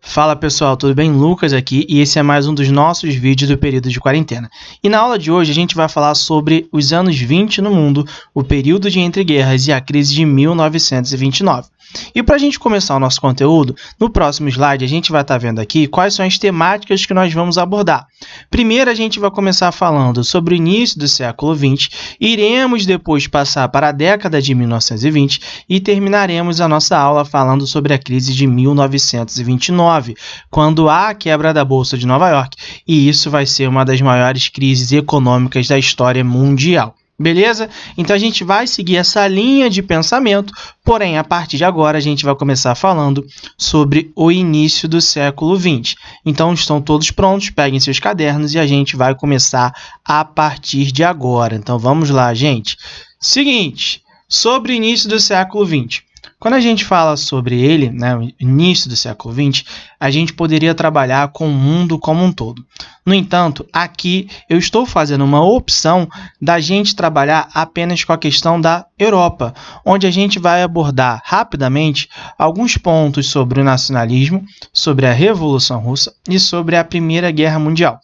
Fala pessoal, tudo bem? Lucas aqui e esse é mais um dos nossos vídeos do período de quarentena. E na aula de hoje a gente vai falar sobre os anos 20 no mundo, o período de entreguerras e a crise de 1929. E para a gente começar o nosso conteúdo, no próximo slide a gente vai estar vendo aqui quais são as temáticas que nós vamos abordar. Primeiro a gente vai começar falando sobre o início do século 20, iremos depois passar para a década de 1920 e terminaremos a nossa aula falando sobre a crise de 1929, quando há a quebra da Bolsa de Nova York, e isso vai ser uma das maiores crises econômicas da história mundial. Beleza? Então a gente vai seguir essa linha de pensamento, porém a partir de agora a gente vai começar falando sobre o início do século 20. Então estão todos prontos, peguem seus cadernos e a gente vai começar a partir de agora. Então vamos lá, gente. Seguinte, sobre o início do século 20. Quando a gente fala sobre ele, né, o início do século 20, a gente poderia trabalhar com o mundo como um todo. No entanto, aqui eu estou fazendo uma opção da gente trabalhar apenas com a questão da Europa, onde a gente vai abordar rapidamente alguns pontos sobre o nacionalismo, sobre a Revolução Russa e sobre a Primeira Guerra Mundial.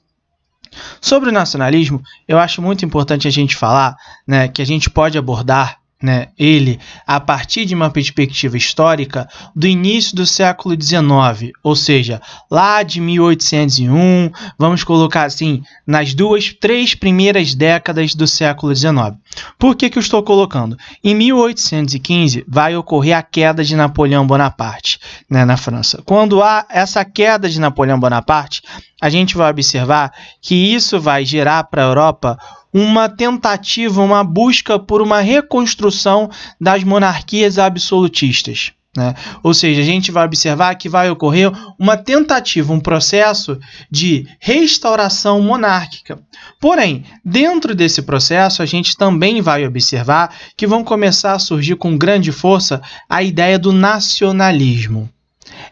Sobre o nacionalismo, eu acho muito importante a gente falar, né, que a gente pode abordar ele a partir de uma perspectiva histórica do início do século XIX, ou seja, lá de 1801, vamos colocar assim, nas três primeiras décadas do século XIX. Por que eu estou colocando? Em 1815 vai ocorrer a queda de Napoleão Bonaparte, na França. Quando há essa queda de Napoleão Bonaparte, a gente vai observar que isso vai gerar para a Europa uma tentativa, uma busca por uma reconstrução das monarquias absolutistas. Ou seja, a gente vai observar que vai ocorrer uma tentativa, um processo de restauração monárquica. Porém, dentro desse processo, a gente também vai observar que vão começar a surgir com grande força a ideia do nacionalismo.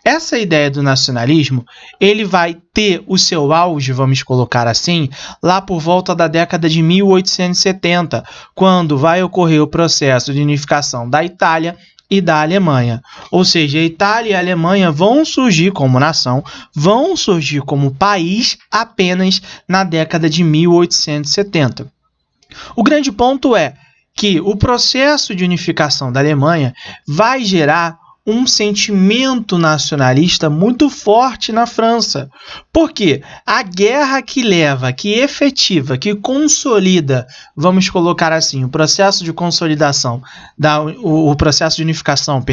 Essa ideia do nacionalismo, ele vai ter o seu auge, vamos colocar assim, lá por volta da década de 1870, quando vai ocorrer o processo de unificação da Itália e da Alemanha. Ou seja, a Itália e a Alemanha vão surgir como nação, vão surgir como país apenas na década de 1870. O grande ponto é que o processo de unificação da Alemanha vai gerar um sentimento nacionalista muito forte na França. Porque a guerra que leva, que efetiva, que consolida, vamos colocar assim, o processo de consolidação, o processo de unificação,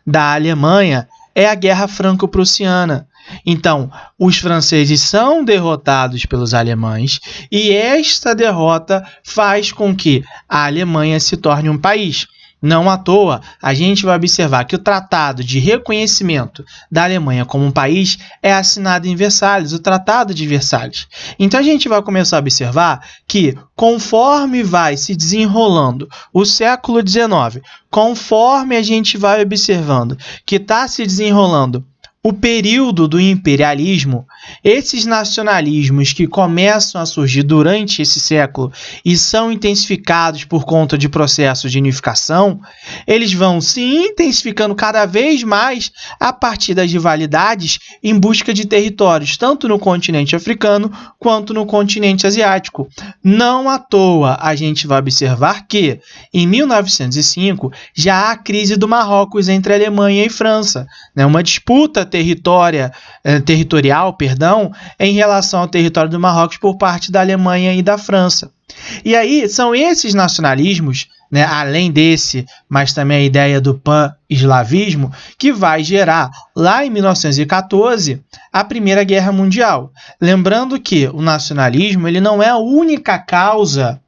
da Alemanha é a Guerra Franco-Prussiana. Então, os franceses são derrotados pelos alemães e esta derrota faz com que a Alemanha se torne um país. Não à toa, a gente vai observar que o Tratado de Reconhecimento da Alemanha como um país é assinado em Versalhes, o Tratado de Versalhes. Então a gente vai começar a observar que, conforme vai se desenrolando o século XIX, conforme a gente vai observando que está se desenrolando o período do imperialismo, esses nacionalismos que começam a surgir durante esse século e são intensificados por conta de processos de unificação, eles vão se intensificando cada vez mais a partir das rivalidades em busca de territórios, tanto no continente africano quanto no continente asiático. Não à toa a gente vai observar que, em 1905, já há a crise do Marrocos entre Alemanha e França, uma disputa territorial, em relação ao território do Marrocos por parte da Alemanha e da França. E aí são esses nacionalismos, além desse, mas também a ideia do pan-eslavismo, que vai gerar, lá em 1914, a Primeira Guerra Mundial. Lembrando que o nacionalismo ele não é a única causa,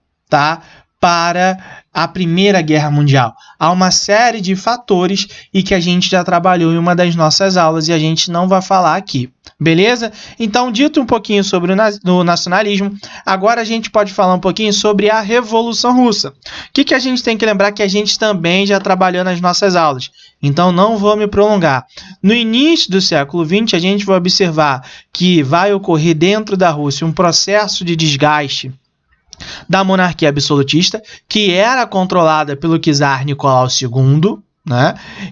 para a Primeira Guerra Mundial. Há uma série de fatores e que a gente já trabalhou em uma das nossas aulas e a gente não vai falar aqui. Beleza? Então, dito um pouquinho sobre o nacionalismo, agora a gente pode falar um pouquinho sobre a Revolução Russa. O que a gente tem que lembrar que a gente também já trabalhou nas nossas aulas. Então, não vou me prolongar. No início do século XX, a gente vai observar que vai ocorrer dentro da Rússia um processo de desgaste da monarquia absolutista, que era controlada pelo czar Nicolau II.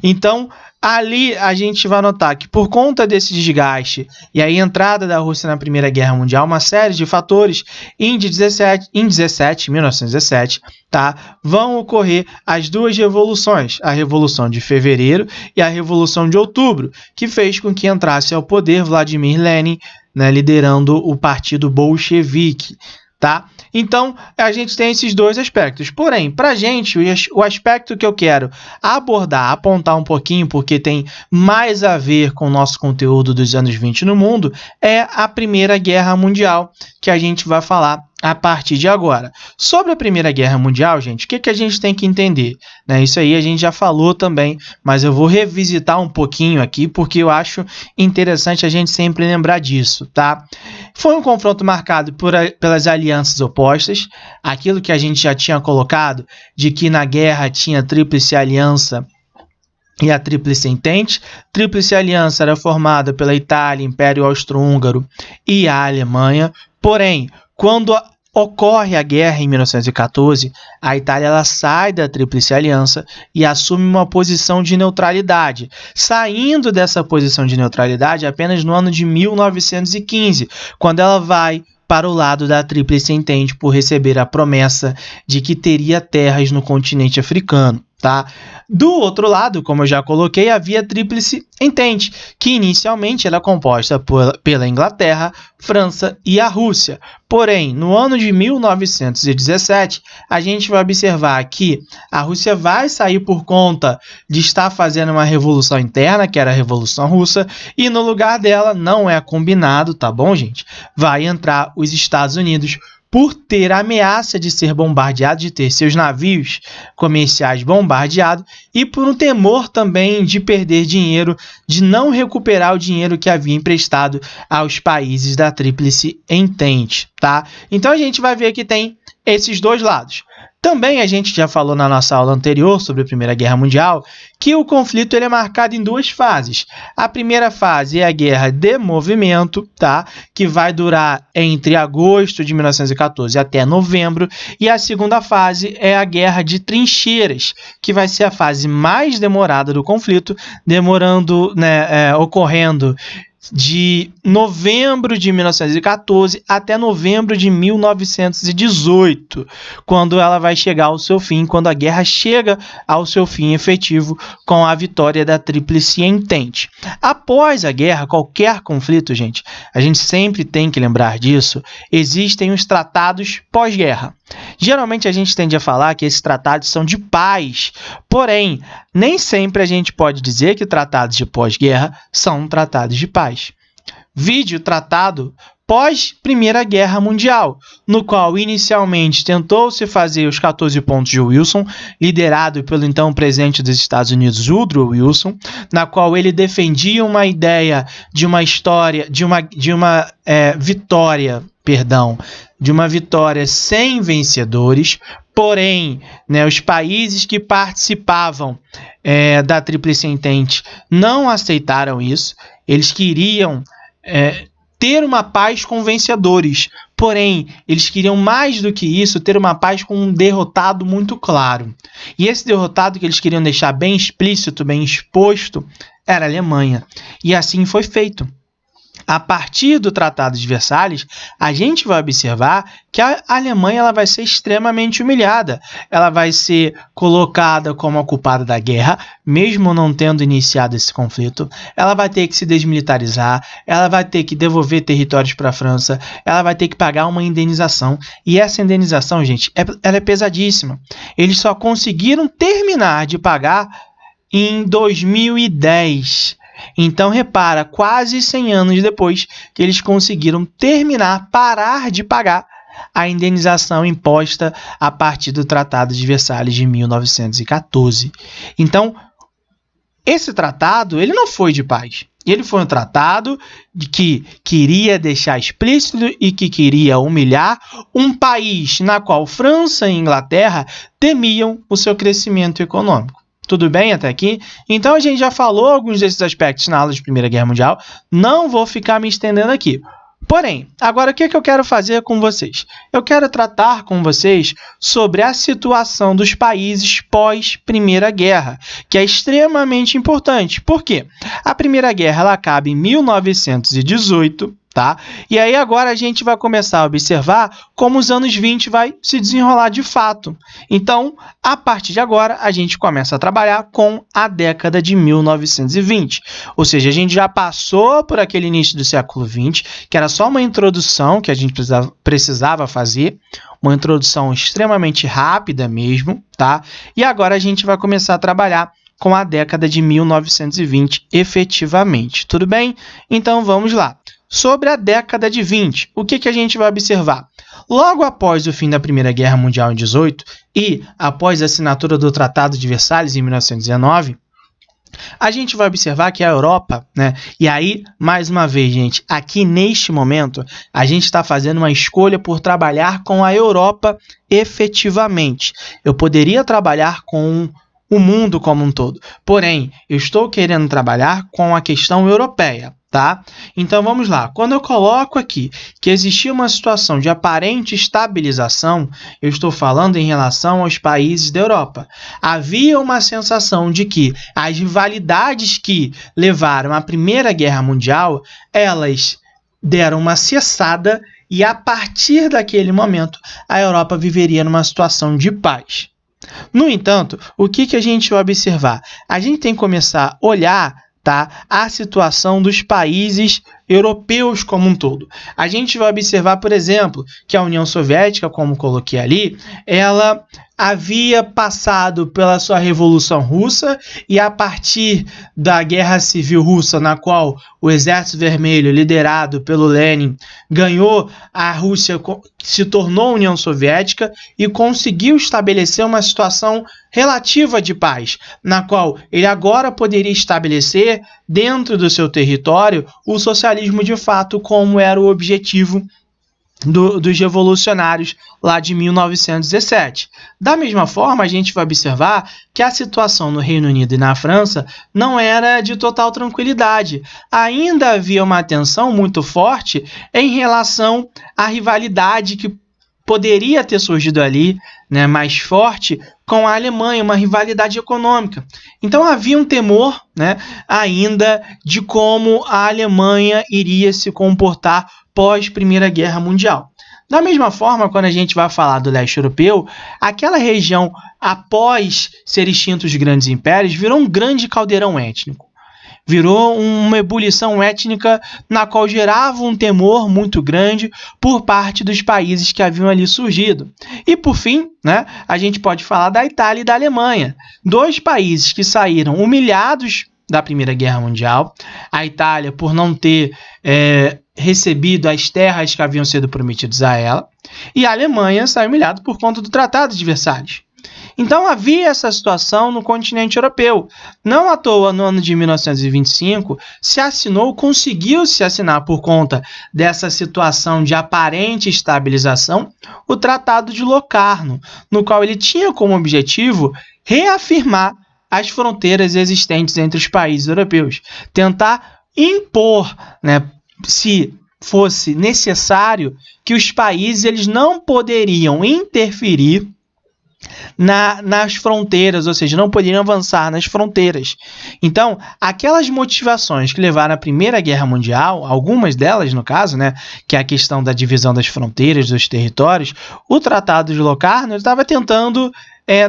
Então, Ali a gente vai notar que por conta desse desgaste e a entrada da Rússia na Primeira Guerra Mundial, uma série de fatores, em 1917, tá, vão ocorrer as duas revoluções, a Revolução de Fevereiro e a Revolução de Outubro, que fez com que entrasse ao poder Vladimir Lenin, né, liderando o partido bolchevique. Tá? Então, a gente tem esses dois aspectos. Porém, para a gente, o aspecto que eu quero abordar, apontar um pouquinho, porque tem mais a ver com o nosso conteúdo dos anos 20 no mundo, é a Primeira Guerra Mundial, que a gente vai falar a partir de agora. Sobre a Primeira Guerra Mundial, gente, o que a gente tem que entender? Né? Isso aí a gente já falou também, mas eu vou revisitar um pouquinho aqui, porque eu acho interessante a gente sempre lembrar disso, tá? Foi um confronto marcado pelas alianças opostas, aquilo que a gente já tinha colocado, de que na guerra tinha a Tríplice Aliança e a Tríplice Entente. Tríplice Aliança era formada pela Itália, Império Austro-Húngaro e a Alemanha. Porém, quando ocorre a guerra em 1914, a Itália ela sai da Tríplice Aliança e assume uma posição de neutralidade, saindo dessa posição de neutralidade apenas no ano de 1915, quando ela vai para o lado da Tríplice Entente por receber a promessa de que teria terras no continente africano. Tá? Do outro lado, como eu já coloquei, havia a Tríplice Entente, que inicialmente era composta pela Inglaterra, França e a Rússia. Porém, no ano de 1917, a gente vai observar que a Rússia vai sair por conta de estar fazendo uma revolução interna, que era a Revolução Russa, e no lugar dela, não é combinado, tá bom, gente? Vai entrar os Estados Unidos, por ter a ameaça de ser bombardeado, de ter seus navios comerciais bombardeados, e por um temor também de perder dinheiro, de não recuperar o dinheiro que havia emprestado aos países da Tríplice Entente, tá? Então a gente vai ver que tem esses dois lados. Também a gente já falou na nossa aula anterior sobre a Primeira Guerra Mundial que o conflito ele é marcado em duas fases. A primeira fase é a Guerra de Movimento, tá? Que vai durar entre agosto de 1914 até novembro. E a segunda fase é a Guerra de Trincheiras, que vai ser a fase mais demorada do conflito, ocorrendo de novembro de 1914 até novembro de 1918, quando ela vai chegar ao seu fim, quando a guerra chega ao seu fim efetivo com a vitória da Tríplice Entente. Após a guerra, qualquer conflito, gente, a gente sempre tem que lembrar disso, existem os tratados pós-guerra. Geralmente a gente tende a falar que esses tratados são de paz, porém, nem sempre a gente pode dizer que tratados de pós-guerra são tratados de paz. Vide o tratado pós-Primeira Guerra Mundial, no qual inicialmente tentou-se fazer os 14 pontos de Wilson, liderado pelo então presidente dos Estados Unidos, Woodrow Wilson, na qual ele defendia uma ideia de uma história, de uma vitória sem vencedores. Porém, os países que participavam da Tríplice Entente não aceitaram isso. Eles queriam ter uma paz com vencedores, porém, eles queriam mais do que isso, ter uma paz com um derrotado muito claro. E esse derrotado que eles queriam deixar bem explícito, bem exposto, era a Alemanha. E assim foi feito. A partir do Tratado de Versalhes, a gente vai observar que a Alemanha ela vai ser extremamente humilhada. Ela vai ser colocada como a culpada da guerra, mesmo não tendo iniciado esse conflito. Ela vai ter que se desmilitarizar, ela vai ter que devolver territórios para a França, ela vai ter que pagar uma indenização. E essa indenização, gente, ela é pesadíssima. Eles só conseguiram terminar de pagar em 2010. Então, repara, quase 100 anos depois que eles conseguiram parar de pagar a indenização imposta a partir do Tratado de Versalhes de 1914. Então, esse tratado ele não foi de paz. Ele foi um tratado que queria deixar explícito e que queria humilhar um país na qual França e Inglaterra temiam o seu crescimento econômico. Tudo bem até aqui? Então a gente já falou alguns desses aspectos na aula de Primeira Guerra Mundial. Não vou ficar me estendendo aqui. Porém, agora o que eu quero fazer com vocês? Eu quero tratar com vocês sobre a situação dos países pós-Primeira Guerra, que é extremamente importante. Por quê? A Primeira Guerra ela acaba em 1918, tá? E aí agora a gente vai começar a observar como os anos 20 vai se desenrolar de fato. Então, a partir de agora, a gente começa a trabalhar com a década de 1920. Ou seja, a gente já passou por aquele início do século 20, que era só uma introdução que a gente precisava fazer, uma introdução extremamente rápida mesmo, tá? E agora a gente vai começar a trabalhar com a década de 1920 efetivamente. Tudo bem? Então, vamos lá. Sobre a década de 20, o que a gente vai observar? Logo após o fim da Primeira Guerra Mundial em 18 e após a assinatura do Tratado de Versalhes em 1919, a gente vai observar que a Europa, né? E aí, mais uma vez, gente, aqui neste momento, a gente está fazendo uma escolha por trabalhar com a Europa efetivamente. Eu poderia trabalhar com o mundo como um todo, porém, eu estou querendo trabalhar com a questão europeia. Tá? Então vamos lá. Quando eu coloco aqui que existia uma situação de aparente estabilização, eu estou falando em relação aos países da Europa. Havia uma sensação de que as rivalidades que levaram à Primeira Guerra Mundial, elas deram uma cessada e a partir daquele momento a Europa viveria numa situação de paz. No entanto, o que a gente vai observar? A gente tem que começar a olhar, tá, a situação dos países europeus como um todo. A gente vai observar, por exemplo, que a União Soviética, como coloquei ali, ela havia passado pela sua Revolução Russa e a partir da Guerra Civil Russa, na qual o Exército Vermelho, liderado pelo Lenin, ganhou, a Rússia se tornou União Soviética e conseguiu estabelecer uma situação relativa de paz, na qual ele agora poderia estabelecer dentro do seu território o socialismo de fato, como era o objetivo dos revolucionários lá de 1917. Da mesma forma, a gente vai observar que a situação no Reino Unido e na França não era de total tranquilidade. Ainda havia uma tensão muito forte em relação à rivalidade que poderia ter surgido ali, né, mais forte com a Alemanha, uma rivalidade econômica. Então havia um temor, né, ainda de como a Alemanha iria se comportar pós Primeira Guerra Mundial. Da mesma forma, quando a gente vai falar do leste europeu, aquela região, após ser extintos os grandes impérios, virou um grande caldeirão étnico. Virou uma ebulição étnica na qual gerava um temor muito grande por parte dos países que haviam ali surgido. E por fim, né, a gente pode falar da Itália e da Alemanha, dois países que saíram humilhados da Primeira Guerra Mundial. A Itália por não ter recebido as terras que haviam sido prometidas a ela, e a Alemanha saiu humilhada por conta do Tratado de Versalhes. Então havia essa situação no continente europeu. Não à toa, no ano de 1925, conseguiu-se assinar por conta dessa situação de aparente estabilização, o Tratado de Locarno, no qual ele tinha como objetivo reafirmar as fronteiras existentes entre os países europeus, tentar impor, né, se fosse necessário, que os países eles não poderiam interferir nas fronteiras, ou seja, não poderiam avançar nas fronteiras. Então, aquelas motivações que levaram à Primeira Guerra Mundial, algumas delas, no caso, né, que é a questão da divisão das fronteiras, dos territórios, o Tratado de Locarno estava tentando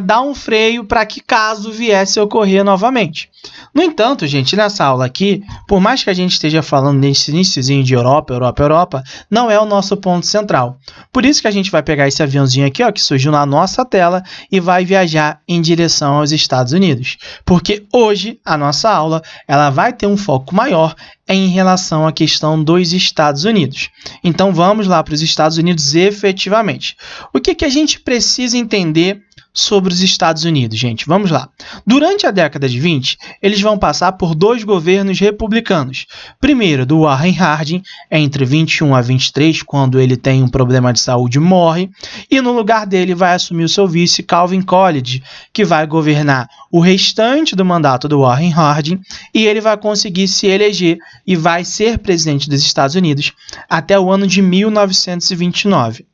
dar um freio para que caso viesse a ocorrer novamente. No entanto, gente, nessa aula aqui, por mais que a gente esteja falando nesse iniciozinho de Europa, não é o nosso ponto central. Por isso que a gente vai pegar esse aviãozinho aqui, ó, que surgiu na nossa tela e vai viajar em direção aos Estados Unidos. Porque hoje a nossa aula ela vai ter um foco maior em relação à questão dos Estados Unidos. Então vamos lá para os Estados Unidos efetivamente. O que a gente precisa entender sobre os Estados Unidos, gente. Vamos lá. Durante a década de 20, eles vão passar por 2 governos republicanos. Primeiro, do Warren Harding, entre 21 a 23, quando ele tem um problema de saúde e morre, e no lugar dele vai assumir o seu vice, Calvin Coolidge, que vai governar o restante do mandato do Warren Harding, e ele vai conseguir se eleger e vai ser presidente dos Estados Unidos até o ano de 1929.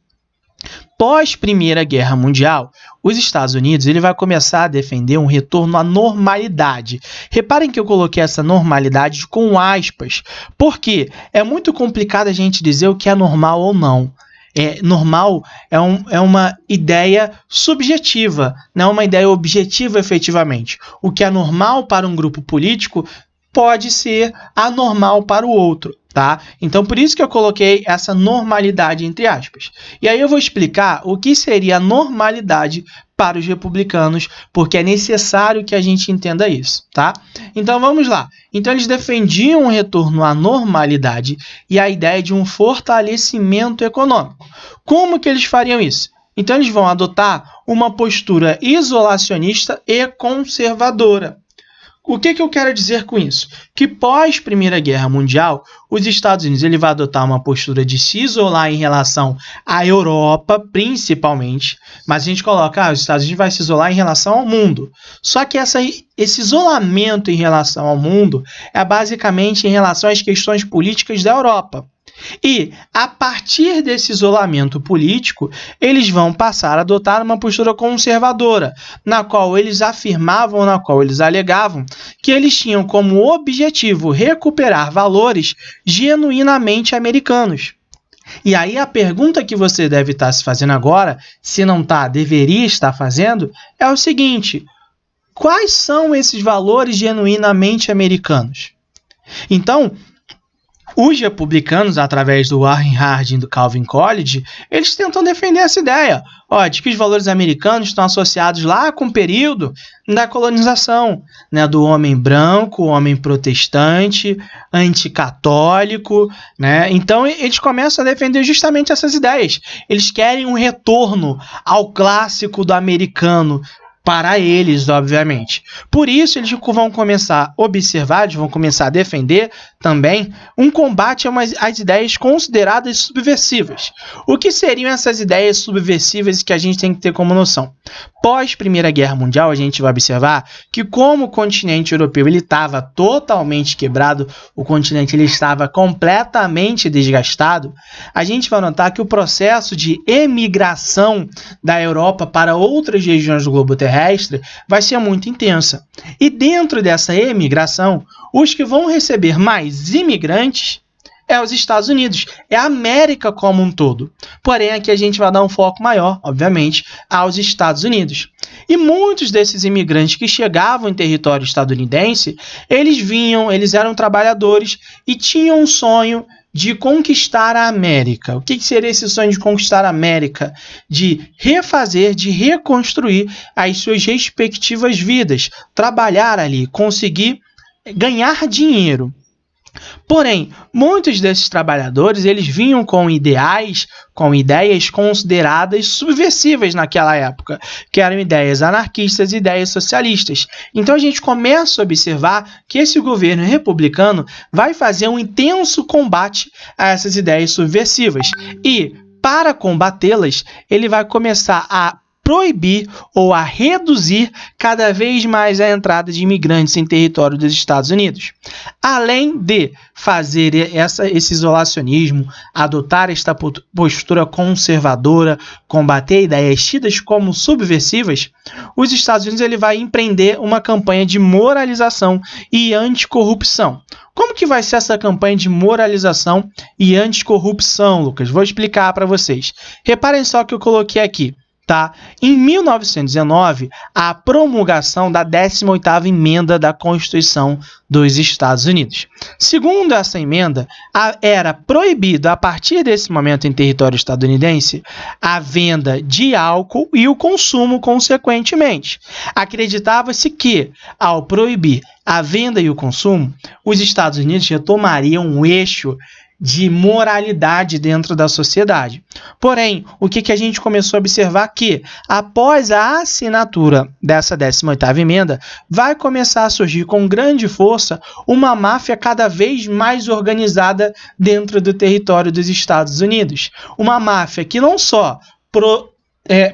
Pós Primeira Guerra Mundial, os Estados Unidos ele vai começar a defender um retorno à normalidade. Reparem que eu coloquei essa normalidade com aspas, porque é muito complicado a gente dizer o que é normal ou não. Normal é uma ideia subjetiva, não é uma ideia objetiva efetivamente. O que é normal para um grupo político pode ser anormal para o outro, tá? Então, por isso que eu coloquei essa normalidade entre aspas. E aí eu vou explicar o que seria a normalidade para os republicanos, porque é necessário que a gente entenda isso, tá? Então, vamos lá. Então, eles defendiam um retorno à normalidade e a ideia de um fortalecimento econômico. Como que eles fariam isso? Então, eles vão adotar uma postura isolacionista e conservadora. O que eu quero dizer com isso? Que pós Primeira Guerra Mundial, os Estados Unidos ele vai adotar uma postura de se isolar em relação à Europa, principalmente, mas a gente coloca, os Estados Unidos vai se isolar em relação ao mundo. Só que esse isolamento em relação ao mundo é basicamente em relação às questões políticas da Europa. E, a partir desse isolamento político, eles vão passar a adotar uma postura conservadora, na qual eles afirmavam, na qual eles alegavam, que eles tinham como objetivo recuperar valores genuinamente americanos. E aí a pergunta que você deve estar se fazendo agora, se não está, deveria estar fazendo, é o seguinte: quais são esses valores genuinamente americanos? Então, os republicanos, através do Warren Harding e do Calvin Coolidge, eles tentam defender essa ideia, de que os valores americanos estão associados lá com o período da colonização, né, do homem branco, homem protestante, anticatólico, né? Então eles começam a defender justamente essas ideias. Eles querem um retorno ao clássico do americano, para eles, obviamente. Por isso, eles vão começar a observar, eles vão começar a defender também um combate às ideias consideradas subversivas. O que seriam essas ideias subversivas que a gente tem que ter como noção? Pós Primeira Guerra Mundial, a gente vai observar que como o continente europeu estava totalmente quebrado, o continente ele estava completamente desgastado, a gente vai notar que o processo de emigração da Europa para outras regiões do globo terrestre vai ser muito intensa. E dentro dessa emigração, os que vão receber mais imigrantes é os Estados Unidos, é a América como um todo. Porém, aqui a gente vai dar um foco maior, obviamente, aos Estados Unidos. E muitos desses imigrantes que chegavam em território estadunidense, eles eram trabalhadores e tinham um sonho de conquistar a América. O que seria esse sonho de conquistar a América? De refazer, de reconstruir as suas respectivas vidas, trabalhar ali, conseguir ganhar dinheiro. Porém, muitos desses trabalhadores eles vinham com ideias consideradas subversivas naquela época, que eram ideias anarquistas e ideias socialistas. Então a gente começa a observar que esse governo republicano vai fazer um intenso combate a essas ideias subversivas. E, para combatê-las, ele vai começar a proibir ou a reduzir cada vez mais a entrada de imigrantes em território dos Estados Unidos. Além de fazer esse isolacionismo, adotar esta postura conservadora, combater ideias tidas como subversivas, os Estados Unidos ele vai empreender uma campanha de moralização e anticorrupção. Como que vai ser essa campanha de moralização e anticorrupção, Lucas? Vou explicar para vocês. Reparem só que eu coloquei aqui. Tá? Em 1919, a promulgação da 18ª emenda da Constituição dos Estados Unidos. Segundo essa emenda, era proibido, a partir desse momento em território estadunidense, a venda de álcool e o consumo consequentemente. Acreditava-se que, ao proibir a venda e o consumo, os Estados Unidos retomariam um eixo de moralidade dentro da sociedade. Porém, o que a gente começou a observar que, após a assinatura dessa 18ª emenda, vai começar a surgir com grande força uma máfia cada vez mais organizada dentro do território dos Estados Unidos. Uma máfia que não só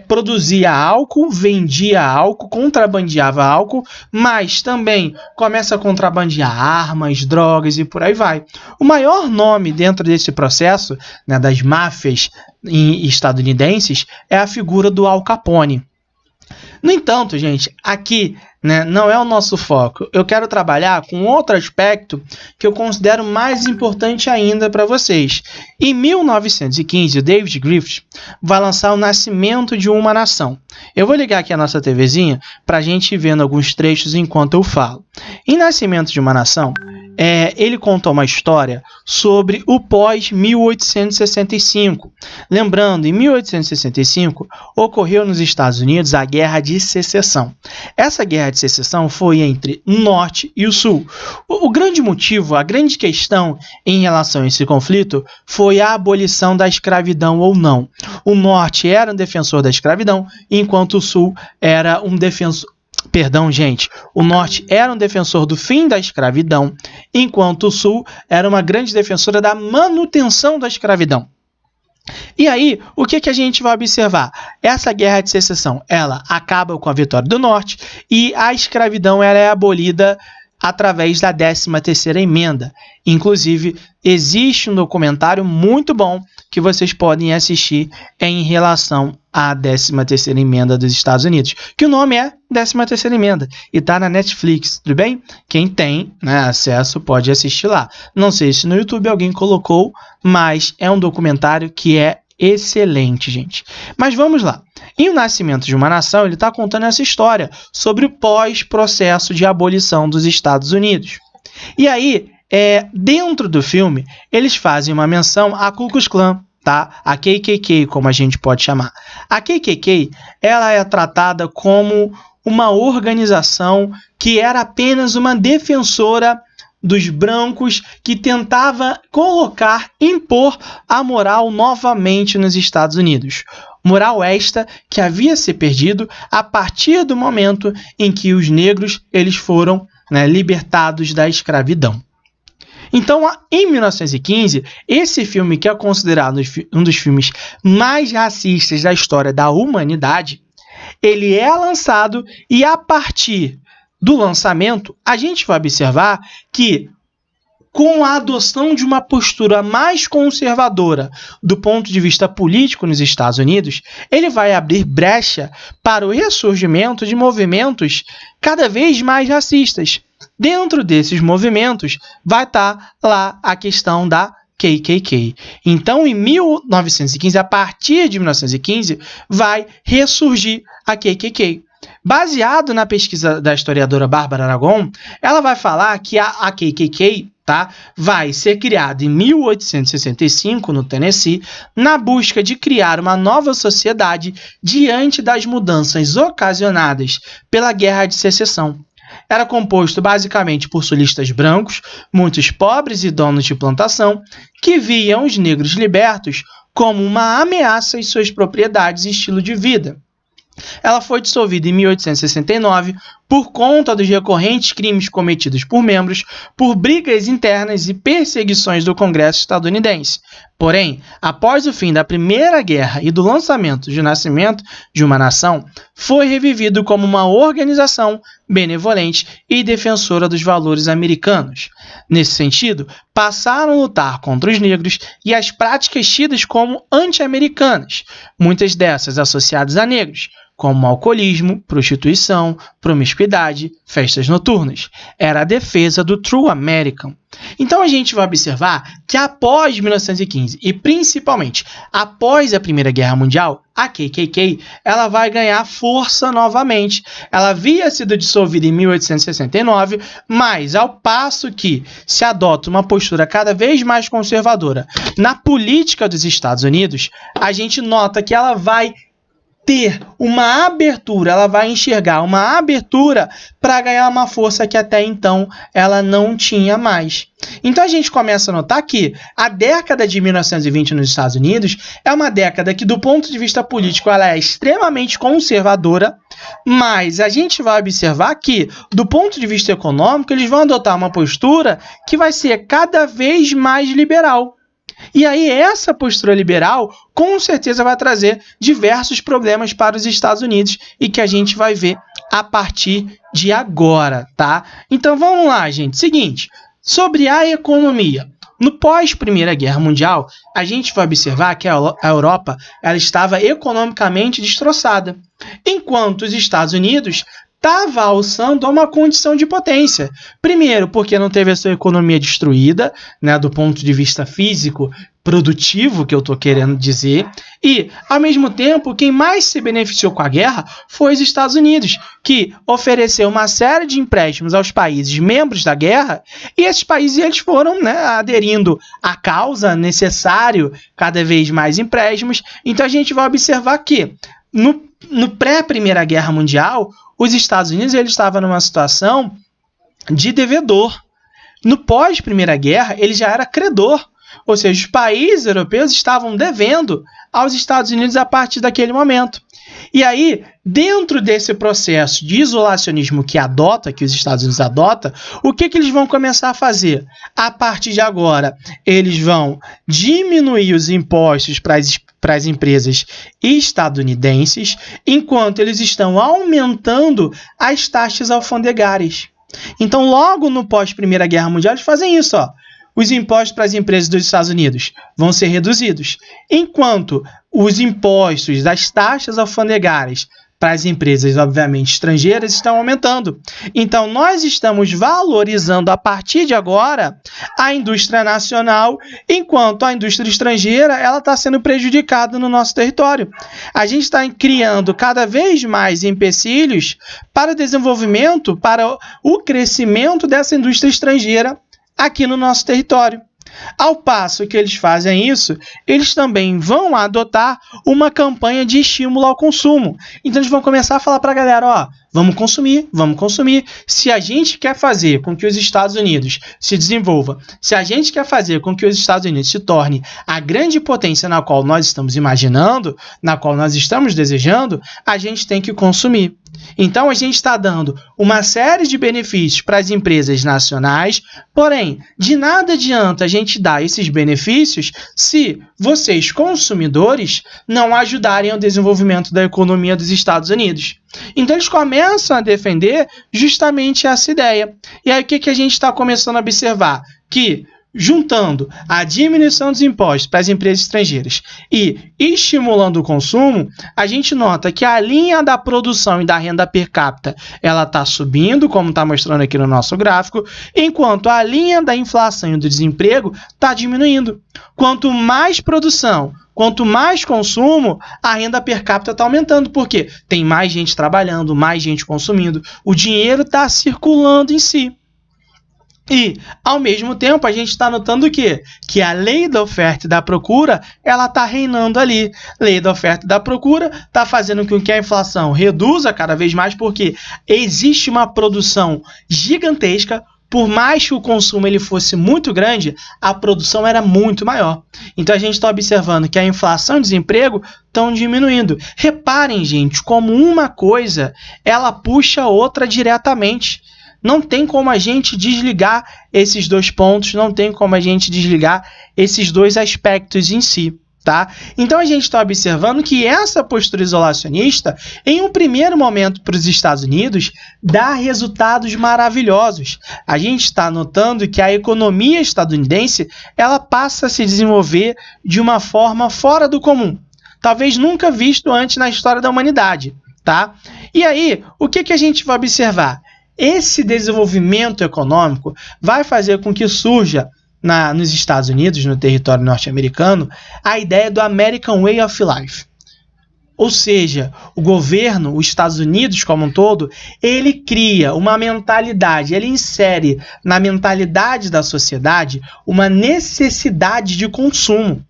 produzia álcool, vendia álcool, contrabandeava álcool, mas também começa a contrabandear armas, drogas e por aí vai. O maior nome dentro desse processo, né, das máfias estadunidenses, é a figura do Al Capone. No entanto, gente, aqui, né, não é o nosso foco. Eu quero trabalhar com outro aspecto que eu considero mais importante ainda para vocês. Em 1915, o David Griffith vai lançar O Nascimento de uma Nação. Eu vou ligar aqui a nossa TVzinha para a gente ir vendo alguns trechos enquanto eu falo. Em Nascimento de uma Nação, ele conta uma história sobre o pós-1865. Lembrando, em 1865, ocorreu nos Estados Unidos a Guerra de Secessão. Essa Guerra de Secessão foi entre o Norte e o Sul. O grande motivo, a grande questão em relação a esse conflito foi a abolição da escravidão ou não. O Norte era um defensor da escravidão, enquanto o Sul era um defensor... Perdão, gente. O Norte era um defensor do fim da escravidão, enquanto o Sul era uma grande defensora da manutenção da escravidão. E aí, o que a gente vai observar? Essa Guerra de Secessão, ela acaba com a vitória do Norte e a escravidão ela é abolida através da 13ª emenda. Inclusive, existe um documentário muito bom que vocês podem assistir em relação à 13ª emenda dos Estados Unidos, que o nome é 13ª emenda e está na Netflix, tudo bem? Quem tem, né, acesso pode assistir lá. Não sei se no YouTube alguém colocou, mas é um documentário que é excelente, gente. Mas vamos lá. Em O Nascimento de uma Nação, ele está contando essa história sobre o pós-processo de abolição dos Estados Unidos. E aí, dentro do filme, eles fazem uma menção à Ku Klux Klan, tá? A KKK, como a gente pode chamar. A KKK, ela é tratada como uma organização que era apenas uma defensora dos brancos que tentava impor a moral novamente nos Estados Unidos. Moral esta que havia se perdido a partir do momento em que os negros eles foram, né, libertados da escravidão. Então, em 1915, esse filme, que é considerado um dos filmes mais racistas da história da humanidade, ele é lançado e a partir do lançamento, a gente vai observar que, com a adoção de uma postura mais conservadora do ponto de vista político nos Estados Unidos, ele vai abrir brecha para o ressurgimento de movimentos cada vez mais racistas. Dentro desses movimentos vai estar lá a questão da KKK. Então, em 1915, a partir de 1915, vai ressurgir a KKK. Baseado na pesquisa da historiadora Bárbara Aragon, ela vai falar que a KKK, tá, vai ser criada em 1865 no Tennessee, na busca de criar uma nova sociedade diante das mudanças ocasionadas pela Guerra de Secessão. Era composto basicamente por sulistas brancos, muitos pobres e donos de plantação, que viam os negros libertos como uma ameaça às suas propriedades e estilo de vida. Ela foi dissolvida em 1869 por conta dos recorrentes crimes cometidos por membros, por brigas internas e perseguições do Congresso estadunidense. Porém, após o fim da Primeira Guerra e do lançamento de O Nascimento de uma Nação, foi revivido como uma organização benevolente e defensora dos valores americanos. Nesse sentido, passaram a lutar contra os negros e as práticas tidas como anti-americanas, muitas dessas associadas a negros, como alcoolismo, prostituição, promiscuidade, festas noturnas. Era a defesa do True American. Então a gente vai observar que após 1915 e principalmente após a Primeira Guerra Mundial, a KKK ela vai ganhar força novamente. Ela havia sido dissolvida em 1869, mas ao passo que se adota uma postura cada vez mais conservadora na política dos Estados Unidos, a gente nota que ela vai ter uma abertura, ela vai enxergar uma abertura para ganhar uma força que até então ela não tinha mais. Então a gente começa a notar que a década de 1920 nos Estados Unidos é uma década que, do ponto de vista político, ela é extremamente conservadora, mas a gente vai observar que, do ponto de vista econômico, eles vão adotar uma postura que vai ser cada vez mais liberal. E aí essa postura liberal com certeza vai trazer diversos problemas para os Estados Unidos e que a gente vai ver a partir de agora, tá? Então vamos lá, gente. Seguinte, sobre a economia. No pós-Primeira Guerra Mundial, a gente vai observar que a Europa ela estava economicamente destroçada, enquanto os Estados Unidos estava alçando a uma condição de potência. Primeiro, porque não teve a sua economia destruída, né, do ponto de vista físico, produtivo, que eu estou querendo dizer, e, ao mesmo tempo, quem mais se beneficiou com a guerra foi os Estados Unidos, que ofereceu uma série de empréstimos aos países membros da guerra, e esses países eles foram, né, aderindo à causa, necessário cada vez mais empréstimos. Então a gente vai observar que, no pré-Primeira Guerra Mundial, os Estados Unidos ele estava numa situação de devedor. No pós-Primeira Guerra, ele já era credor. Ou seja, os países europeus estavam devendo aos Estados Unidos a partir daquele momento. E aí, dentro desse processo de isolacionismo que os Estados Unidos adotam, o que eles vão começar a fazer? A partir de agora, eles vão diminuir os impostos para as empresas estadunidenses, enquanto eles estão aumentando as taxas alfandegárias. Então, logo no pós-Primeira Guerra Mundial, eles fazem isso, ó. Os impostos para as empresas dos Estados Unidos vão ser reduzidos, enquanto os impostos das taxas alfandegárias para as empresas, obviamente, estrangeiras estão aumentando. Então, nós estamos valorizando, a partir de agora, a indústria nacional, enquanto a indústria estrangeira ela está sendo prejudicada no nosso território. A gente está criando cada vez mais empecilhos para o desenvolvimento, para o crescimento dessa indústria estrangeira aqui no nosso território. Ao passo que eles fazem isso, eles também vão adotar uma campanha de estímulo ao consumo. Então eles vão começar a falar para a galera, ó, vamos consumir, vamos consumir. Se a gente quer fazer com que os Estados Unidos se desenvolva, se a gente quer fazer com que os Estados Unidos se torne a grande potência na qual nós estamos imaginando, na qual nós estamos desejando, a gente tem que consumir. Então, a gente está dando uma série de benefícios para as empresas nacionais, porém, de nada adianta a gente dar esses benefícios se vocês, consumidores, não ajudarem ao desenvolvimento da economia dos Estados Unidos. Então, eles começam a defender justamente essa ideia. E aí, o que a gente está começando a observar? Que, juntando a diminuição dos impostos para as empresas estrangeiras e estimulando o consumo, a gente nota que a linha da produção e da renda per capita ela está subindo, como está mostrando aqui no nosso gráfico, enquanto a linha da inflação e do desemprego está diminuindo. Quanto mais produção, quanto mais consumo, a renda per capita está aumentando, porque tem mais gente trabalhando, mais gente consumindo, o dinheiro está circulando em si. E, ao mesmo tempo, a gente está notando que a lei da oferta e da procura ela está reinando ali. Lei da oferta e da procura está fazendo com que a inflação reduza cada vez mais, porque existe uma produção gigantesca. Por mais que o consumo ele fosse muito grande, a produção era muito maior. Então, a gente está observando que a inflação e o desemprego estão diminuindo. Reparem, gente, como uma coisa ela puxa a outra diretamente. Não tem como a gente desligar esses dois pontos, não tem como a gente desligar esses dois aspectos em si, tá? Então, a gente está observando que essa postura isolacionista, em um primeiro momento para os Estados Unidos, dá resultados maravilhosos. A gente está notando que a economia estadunidense ela passa a se desenvolver de uma forma fora do comum, talvez nunca visto antes na história da humanidade, tá? E aí, o que a gente vai observar? Esse desenvolvimento econômico vai fazer com que surja nos Estados Unidos, no território norte-americano, a ideia do American Way of Life. Ou seja, o governo, os Estados Unidos como um todo, ele cria uma mentalidade, ele insere na mentalidade da sociedade uma necessidade de consumo.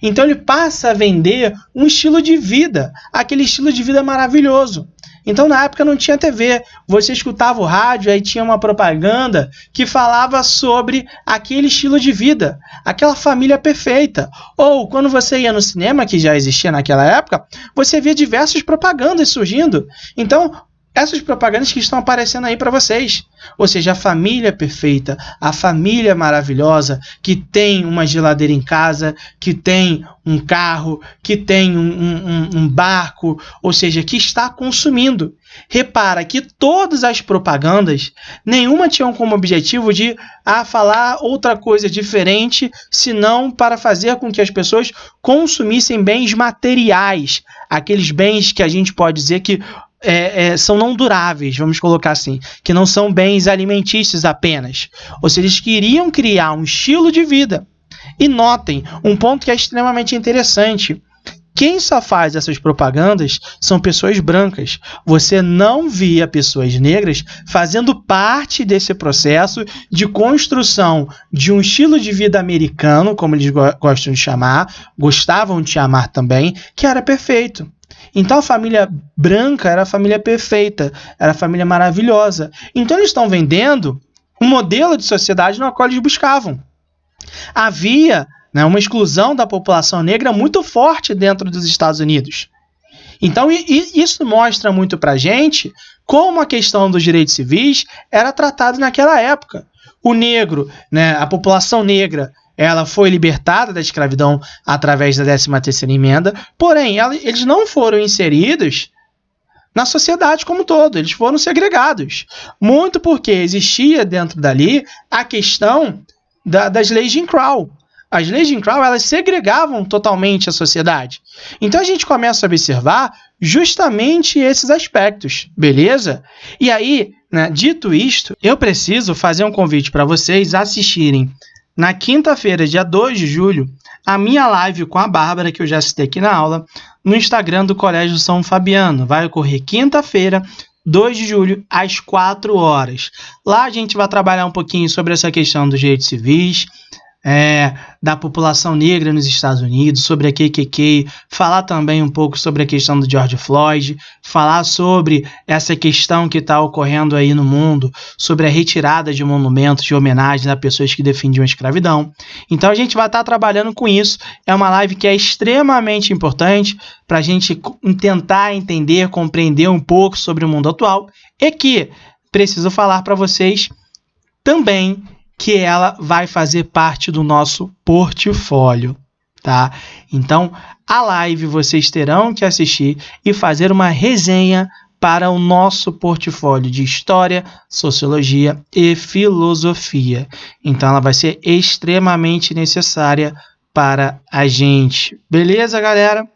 Então ele passa a vender um estilo de vida, aquele estilo de vida maravilhoso. Então na época não tinha TV, você escutava o rádio, aí tinha uma propaganda que falava sobre aquele estilo de vida, aquela família perfeita. Ou quando você ia no cinema, que já existia naquela época, você via diversas propagandas surgindo. Então essas propagandas que estão aparecendo aí para vocês, ou seja, a família perfeita, a família maravilhosa, que tem uma geladeira em casa, que tem um carro, que tem um barco, ou seja, que está consumindo. Repara que todas as propagandas, nenhuma tinham como objetivo de falar outra coisa diferente, senão para fazer com que as pessoas consumissem bens materiais, aqueles bens que a gente pode dizer que são não duráveis, vamos colocar assim, que não são bens alimentícios apenas. Ou seja, eles queriam criar um estilo de vida. E notem, um ponto que é extremamente interessante, quem só faz essas propagandas são pessoas brancas. Você não via pessoas negras fazendo parte desse processo de construção de um estilo de vida americano, como eles gostam de chamar, gostavam de chamar também, que era perfeito. Então a família branca era a família perfeita, era a família maravilhosa. Então eles estão vendendo um modelo de sociedade no qual eles buscavam. Havia uma exclusão da população negra muito forte dentro dos Estados Unidos. Então isso mostra muito para a gente como a questão dos direitos civis era tratada naquela época. O negro, a população negra, ela foi libertada da escravidão através da 13ª emenda, porém, eles não foram inseridos na sociedade como um todo, eles foram segregados. Muito porque existia dentro dali a questão das leis de Jim Crow. As leis de Jim Crow, elas segregavam totalmente a sociedade. Então a gente começa a observar justamente esses aspectos, beleza? E aí, dito isto, eu preciso fazer um convite para vocês assistirem na quinta-feira, dia 2 de julho, a minha live com a Bárbara, que eu já citei aqui na aula, no Instagram do Colégio São Fabiano. Vai ocorrer quinta-feira, 2 de julho, às 4 horas. Lá a gente vai trabalhar um pouquinho sobre essa questão dos direitos civis, da população negra nos Estados Unidos, sobre a KKK, falar também um pouco sobre a questão do George Floyd, falar sobre essa questão que está ocorrendo aí no mundo, sobre a retirada de monumentos, de homenagens a pessoas que defendiam a escravidão. Então a gente vai estar trabalhando com isso. É uma live que é extremamente importante para a gente tentar entender, compreender um pouco sobre o mundo atual, e que preciso falar para vocês também que ela vai fazer parte do nosso portfólio, tá? Então, a live vocês terão que assistir e fazer uma resenha para o nosso portfólio de História, Sociologia e Filosofia. Então, ela vai ser extremamente necessária para a gente. Beleza, galera?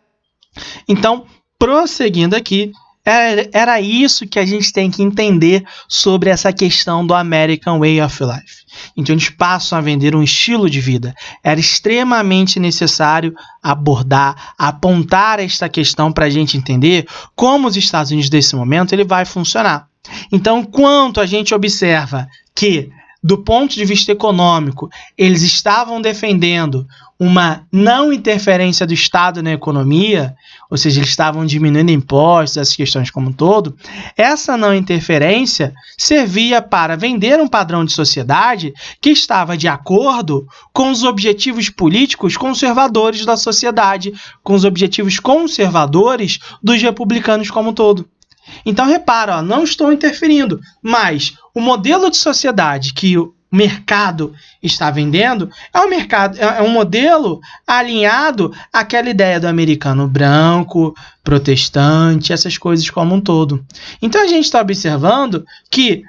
Então, prosseguindo aqui, era isso que a gente tem que entender sobre essa questão do American Way of Life. Então eles passam a vender um estilo de vida. Era extremamente necessário abordar, apontar esta questão para a gente entender como os Estados Unidos desse momento ele vai funcionar. Então, enquanto a gente observa que, do ponto de vista econômico, eles estavam defendendo uma não interferência do Estado na economia, ou seja, eles estavam diminuindo impostos, essas questões como um todo, essa não interferência servia para vender um padrão de sociedade que estava de acordo com os objetivos políticos conservadores da sociedade, com os objetivos conservadores dos republicanos como um todo. Então, repara, não estou interferindo, mas o modelo de sociedade que o mercado está vendendo é um modelo alinhado àquela ideia do americano branco, protestante, essas coisas como um todo. Então, a gente está observando que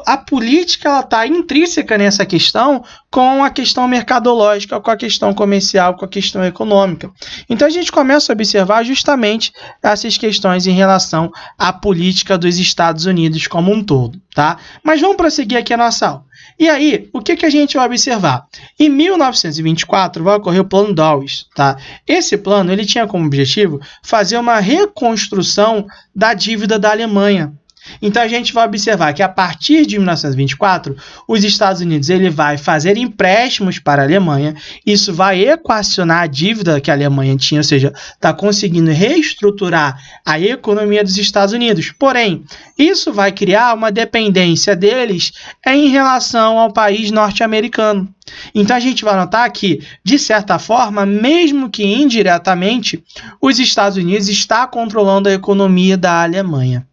a política está intrínseca nessa questão com a questão mercadológica, com a questão comercial, com a questão econômica. Então a gente começa a observar justamente essas questões em relação à política dos Estados Unidos como um todo, tá? Mas vamos prosseguir aqui a nossa aula. E aí, o que a gente vai observar? Em 1924 vai ocorrer o Plano Dawes, tá? Esse plano ele tinha como objetivo fazer uma reconstrução da dívida da Alemanha. Então a gente vai observar que a partir de 1924, os Estados Unidos ele vai fazer empréstimos para a Alemanha, isso vai equacionar a dívida que a Alemanha tinha, ou seja, está conseguindo reestruturar a economia dos Estados Unidos. Porém, isso vai criar uma dependência deles em relação ao país norte-americano. Então a gente vai notar que, de certa forma, mesmo que indiretamente, os Estados Unidos está controlando a economia da Alemanha.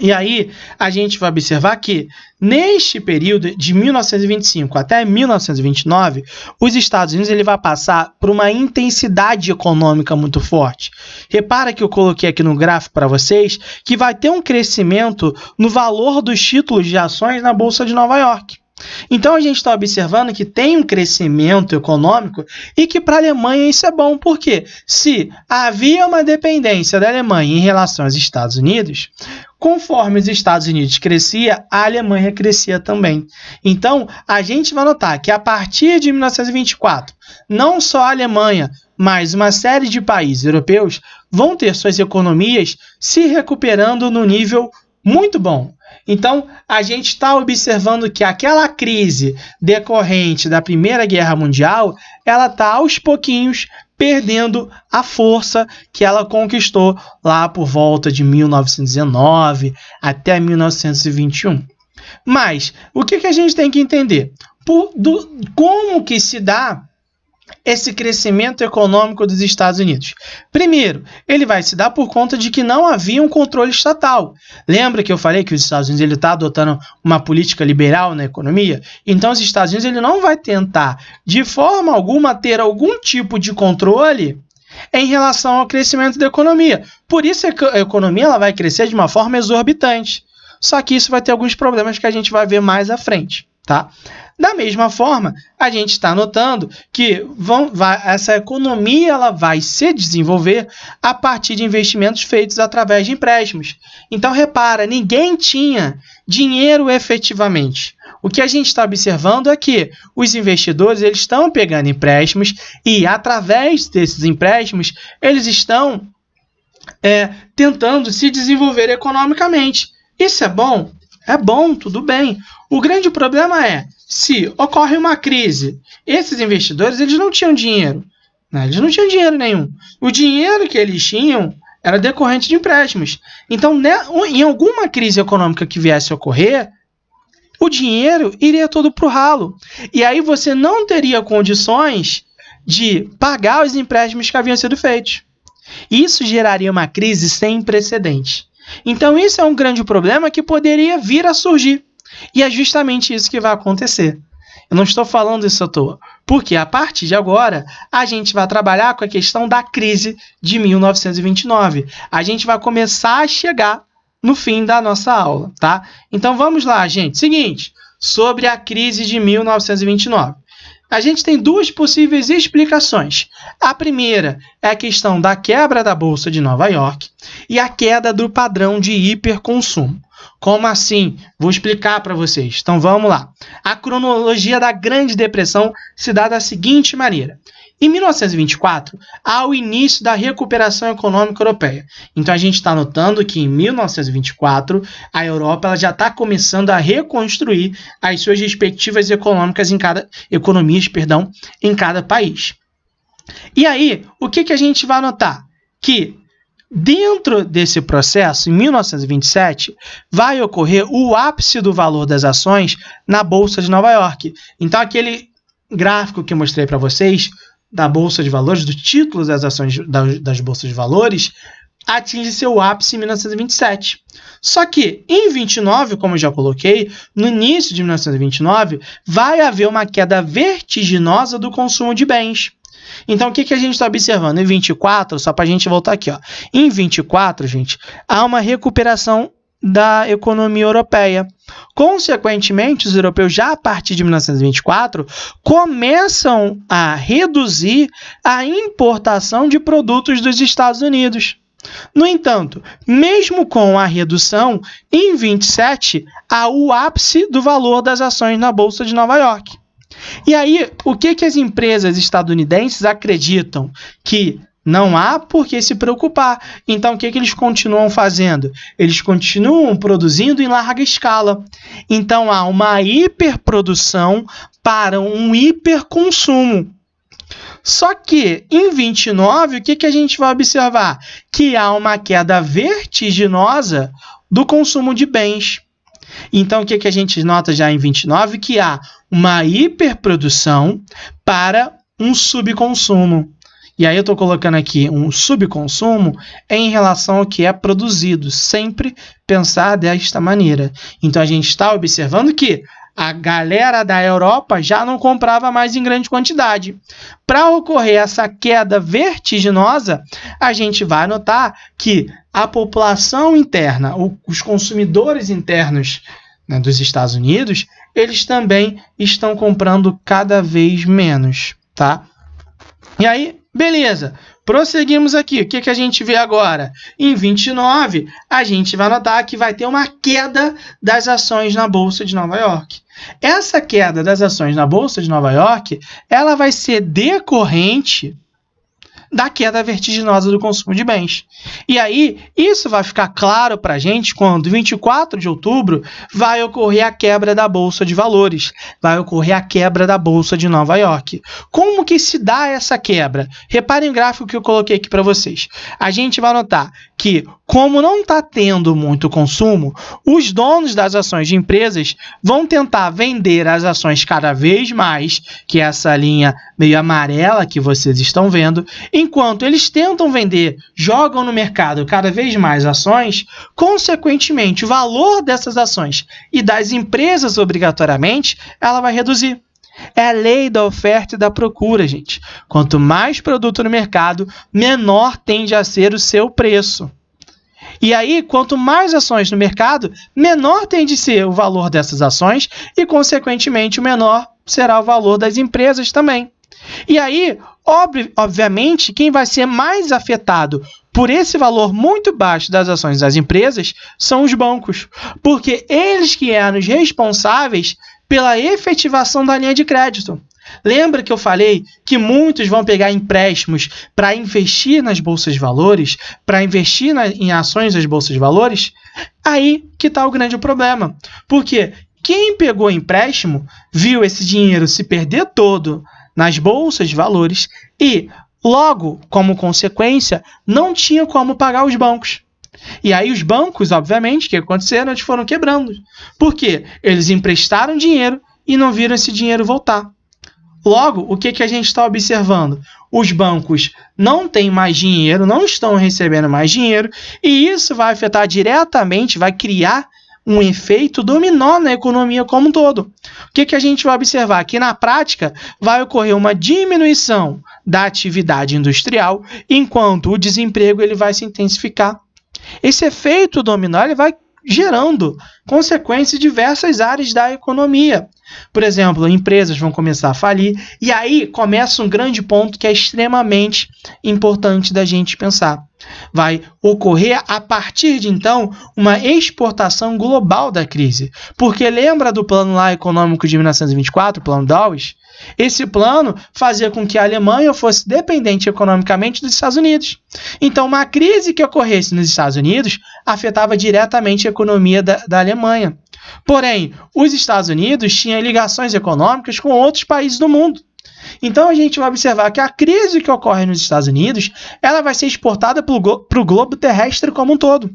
E aí, a gente vai observar que, neste período de 1925 até 1929, os Estados Unidos ele vai passar por uma intensidade econômica muito forte. Repara que eu coloquei aqui no gráfico para vocês que vai ter um crescimento no valor dos títulos de ações na Bolsa de Nova York. Então, a gente está observando que tem um crescimento econômico e que para a Alemanha isso é bom, porque se havia uma dependência da Alemanha em relação aos Estados Unidos, conforme os Estados Unidos crescia, a Alemanha crescia também. Então, a gente vai notar que a partir de 1924, não só a Alemanha, mas uma série de países europeus vão ter suas economias se recuperando no nível muito bom. Então, a gente está observando que aquela crise decorrente da Primeira Guerra Mundial, ela está aos pouquinhos perdendo a força que ela conquistou lá por volta de 1919 até 1921. Mas, o que a gente tem que entender? Como que se dá esse crescimento econômico dos Estados Unidos? Primeiro, ele vai se dar por conta de que não havia um controle estatal. Lembra que eu falei que os Estados Unidos está adotando uma política liberal na economia? Então, os Estados Unidos ele não vai tentar, de forma alguma, ter algum tipo de controle em relação ao crescimento da economia. Por isso, a economia ela vai crescer de uma forma exorbitante. Só que isso vai ter alguns problemas que a gente vai ver mais à frente, tá? Da mesma forma, a gente está notando que essa economia ela vai se desenvolver a partir de investimentos feitos através de empréstimos. Então, repara, ninguém tinha dinheiro efetivamente. O que a gente está observando é que os investidores eles estão pegando empréstimos e, através desses empréstimos, eles estão tentando se desenvolver economicamente. Isso é bom? É bom, tudo bem. O grande problema é, se ocorre uma crise, esses investidores eles não tinham dinheiro, né? Eles não tinham dinheiro nenhum. O dinheiro que eles tinham era decorrente de empréstimos. Então, né, em alguma crise econômica que viesse a ocorrer, o dinheiro iria todo para o ralo. E aí você não teria condições de pagar os empréstimos que haviam sido feitos. Isso geraria uma crise sem precedentes. Então, isso é um grande problema que poderia vir a surgir. E é justamente isso que vai acontecer. Eu não estou falando isso à toa, porque a partir de agora, a gente vai trabalhar com a questão da crise de 1929. A gente vai começar a chegar no fim da nossa aula, tá? Então, vamos lá, gente. Seguinte, sobre a crise de 1929. A gente tem duas possíveis explicações. A primeira é a questão da quebra da Bolsa de Nova York e a queda do padrão de hiperconsumo. Como assim? Vou explicar para vocês. Então vamos lá. A cronologia da Grande Depressão se dá da seguinte maneira. Em 1924, há o início da recuperação econômica europeia. Então a gente está notando que em 1924, a Europa ela já está começando a reconstruir as suas respectivas economias em cada país. E aí, o que a gente vai notar? Que dentro desse processo, em 1927, vai ocorrer o ápice do valor das ações na Bolsa de Nova York. Então, aquele gráfico que eu mostrei para vocês, da Bolsa de Valores, dos títulos das ações das Bolsas de Valores, atinge seu ápice em 1927. Só que, em 29, como eu já coloquei, no início de 1929, vai haver uma queda vertiginosa do consumo de bens. Então, o que a gente está observando? Em 24, só para a gente voltar aqui, ó. Em 24, gente, há uma recuperação da economia europeia. Consequentemente, os europeus, já a partir de 1924, começam a reduzir a importação de produtos dos Estados Unidos. No entanto, mesmo com a redução, em 27, há o ápice do valor das ações na Bolsa de Nova York. E aí, o que as empresas estadunidenses acreditam? Que Não há por que se preocupar. Então, o que eles continuam fazendo? Eles continuam produzindo em larga escala. Então, há uma hiperprodução para um hiperconsumo. Só que, em 29, o que a gente vai observar? Que há uma queda vertiginosa do consumo de bens. Então, o que a gente nota já em 29? Que há uma hiperprodução para um subconsumo. E aí eu estou colocando aqui um subconsumo em relação ao que é produzido. Sempre pensar desta maneira. Então, a gente está observando que a galera da Europa já não comprava mais em grande quantidade. Para ocorrer essa queda vertiginosa, a gente vai notar que a população interna, os consumidores internos, né, dos Estados Unidos, eles também estão comprando cada vez menos, tá? E aí, beleza, prosseguimos aqui. O que a gente vê agora? Em 29, a gente vai notar que vai ter uma queda das ações na Bolsa de Nova York. Essa queda das ações na Bolsa de Nova York, ela vai ser decorrente da queda vertiginosa do consumo de bens. E aí, isso vai ficar claro para a gente quando, 24 de outubro, vai ocorrer a quebra da Bolsa de Valores, vai ocorrer a quebra da Bolsa de Nova York. Como que se dá essa quebra? Reparem o gráfico que eu coloquei aqui para vocês. A gente vai notar que, como não está tendo muito consumo, os donos das ações de empresas vão tentar vender as ações cada vez mais, que é essa linha meio amarela que vocês estão vendo. Enquanto eles tentam vender, jogam no mercado cada vez mais ações, consequentemente, o valor dessas ações e das empresas, obrigatoriamente, ela vai reduzir. É a lei da oferta e da procura, gente. Quanto mais produto no mercado, menor tende a ser o seu preço. E aí, quanto mais ações no mercado, menor tende a ser o valor dessas ações e, consequentemente, o menor será o valor das empresas também. E aí, obviamente, quem vai ser mais afetado por esse valor muito baixo das ações das empresas são os bancos, porque eles que eram os responsáveis pela efetivação da linha de crédito. Lembra que eu falei que muitos vão pegar empréstimos para investir nas bolsas de valores, para investir em ações das bolsas de valores? Aí que está o grande problema, porque quem pegou empréstimo viu esse dinheiro se perder todo nas bolsas de valores e, logo, como consequência, não tinha como pagar os bancos. E aí os bancos, obviamente, o que aconteceram? Eles foram quebrando. Por quê? Eles emprestaram dinheiro e não viram esse dinheiro voltar. Logo, o que a gente está observando? Os bancos não têm mais dinheiro, não estão recebendo mais dinheiro, e isso vai afetar diretamente, vai criar um efeito dominó na economia como um todo. O que a gente vai observar? Que na prática vai ocorrer uma diminuição da atividade industrial, enquanto o desemprego ele vai se intensificar. Esse efeito dominó ele vai gerando consequências em diversas áreas da economia. Por exemplo, empresas vão começar a falir, e aí começa um grande ponto que é extremamente importante da gente pensar. Vai ocorrer, a partir de então, uma exportação global da crise. Porque lembra do plano lá econômico de 1924, o plano Dawes? Esse plano fazia com que a Alemanha fosse dependente economicamente dos Estados Unidos. Então, uma crise que ocorresse nos Estados Unidos afetava diretamente a economia da Alemanha. Porém, os Estados Unidos tinham ligações econômicas com outros países do mundo. Então, a gente vai observar que a crise que ocorre nos Estados Unidos ela vai ser exportada para o globo terrestre como um todo.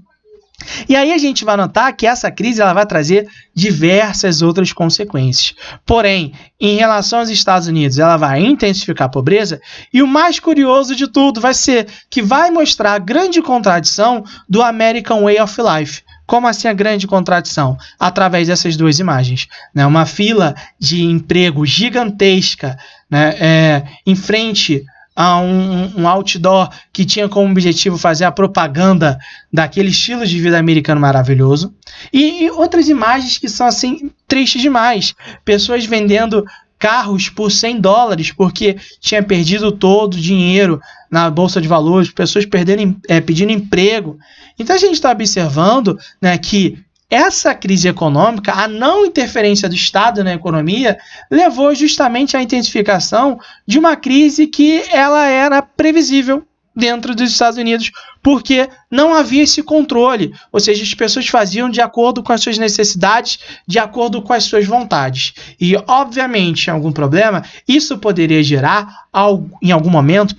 E aí a gente vai notar que essa crise ela vai trazer diversas outras consequências. Porém, em relação aos Estados Unidos, ela vai intensificar a pobreza, e o mais curioso de tudo vai ser que vai mostrar a grande contradição do American Way of Life. Como assim a grande contradição? Através dessas duas imagens. Né? Uma fila de emprego gigantesca, né? Em frente a um outdoor que tinha como objetivo fazer a propaganda daquele estilo de vida americano maravilhoso. E outras imagens que são assim tristes demais. Pessoas vendendo carros por $100 porque tinha perdido todo o dinheiro na Bolsa de Valores, pessoas pedindo emprego. Então a gente está observando, né, que essa crise econômica, a não interferência do Estado na economia, levou justamente à intensificação de uma crise que ela era previsível. dentro dos Estados Unidos, porque não havia esse controle, ou seja, as pessoas faziam de acordo com as suas necessidades, de acordo com as suas vontades. E, obviamente, em algum problema, isso poderia gerar, em algum momento,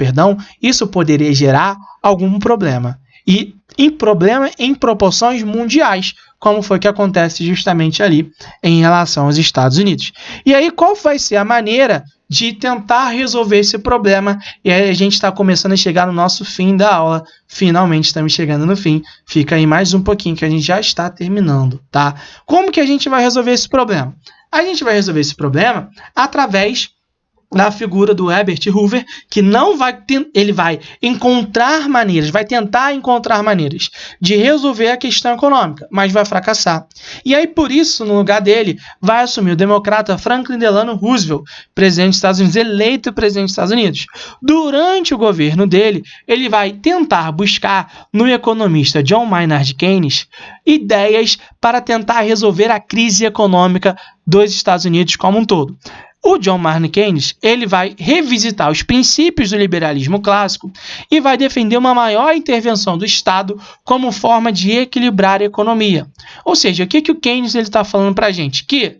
isso poderia gerar algum problema. E problema em proporções mundiais, como foi que acontece justamente ali em relação aos Estados Unidos. E aí, qual vai ser a maneira de tentar resolver esse problema? E aí a gente está começando a chegar no nosso fim da aula, finalmente estamos chegando no fim, fica aí mais um pouquinho que a gente já está terminando, tá? Como que a gente vai resolver esse problema? A gente vai resolver esse problema através da figura do Herbert Hoover, que ele vai tentar encontrar maneiras de resolver a questão econômica, mas vai fracassar. E aí, por isso, no lugar dele, vai assumir o democrata Franklin Delano Roosevelt, presidente dos Estados Unidos, eleito presidente dos Estados Unidos. Durante o governo dele, ele vai tentar buscar no economista John Maynard Keynes ideias para tentar resolver a crise econômica dos Estados Unidos como um todo. O John Maynard Keynes, ele vai revisitar os princípios do liberalismo clássico e vai defender uma maior intervenção do Estado como forma de equilibrar a economia. Ou seja, o que o Keynes está falando para a gente? Que,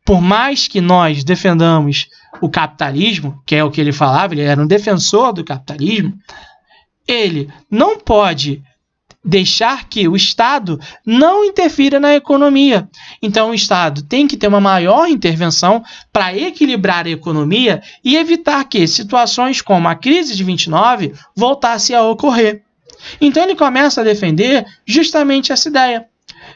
por mais que nós defendamos o capitalismo, que é o que ele falava, ele era um defensor do capitalismo, ele não pode deixar que o Estado não interfira na economia. Então, o Estado tem que ter uma maior intervenção para equilibrar a economia e evitar que situações como a crise de 29 voltassem a ocorrer. Então, ele começa a defender justamente essa ideia.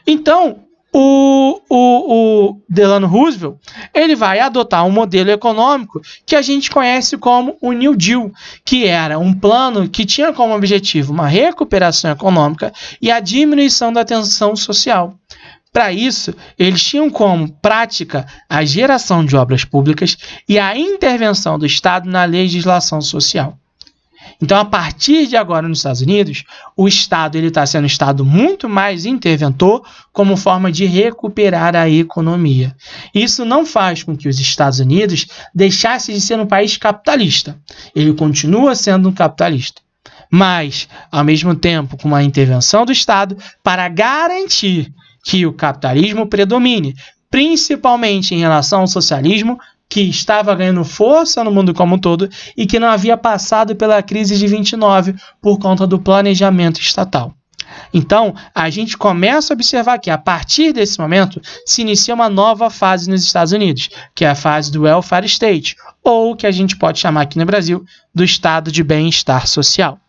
Então, o Delano Roosevelt, ele vai adotar um modelo econômico que a gente conhece como o New Deal, que era um plano que tinha como objetivo uma recuperação econômica e a diminuição da tensão social. Para isso, eles tinham como prática a geração de obras públicas e a intervenção do Estado na legislação social. Então, a partir de agora, nos Estados Unidos, o Estado está sendo um Estado muito mais interventor como forma de recuperar a economia. Isso não faz com que os Estados Unidos deixassem de ser um país capitalista. Ele continua sendo um capitalista. Mas, ao mesmo tempo, com uma intervenção do Estado para garantir que o capitalismo predomine, principalmente em relação ao socialismo, que estava ganhando força no mundo como um todo e que não havia passado pela crise de 29 por conta do planejamento estatal. Então, a gente começa a observar que, a partir desse momento, se inicia uma nova fase nos Estados Unidos, que é a fase do welfare state, ou que a gente pode chamar aqui no Brasil do estado de bem-estar social.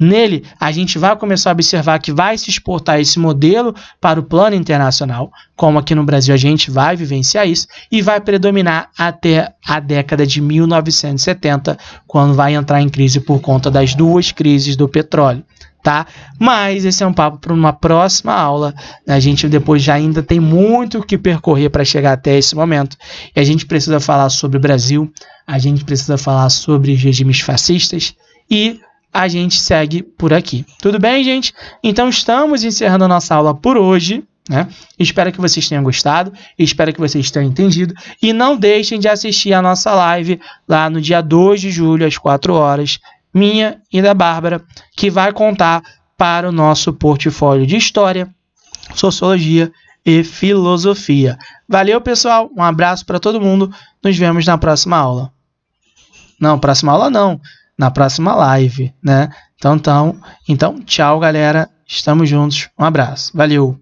Nele, a gente vai começar a observar que vai se exportar esse modelo para o plano internacional, como aqui no Brasil a gente vai vivenciar isso, e vai predominar até a década de 1970, quando vai entrar em crise por conta das duas crises do petróleo. Tá? Mas esse é um papo para uma próxima aula. A gente depois já ainda tem muito o que percorrer para chegar até esse momento. E a gente precisa falar sobre o Brasil, a gente precisa falar sobre regimes fascistas e a gente segue por aqui. Tudo bem, gente? Então estamos encerrando a nossa aula por hoje, né? Espero que vocês tenham gostado, espero que vocês tenham entendido e não deixem de assistir a nossa live lá no dia 2 de julho às 4 horas, minha e da Bárbara, que vai contar para o nosso portfólio de História, Sociologia e Filosofia. Valeu, pessoal, um abraço para todo mundo, nos vemos na próxima aula. Não, próxima aula não, na próxima live, né? Então, tchau, galera. Estamos juntos. Um abraço. Valeu.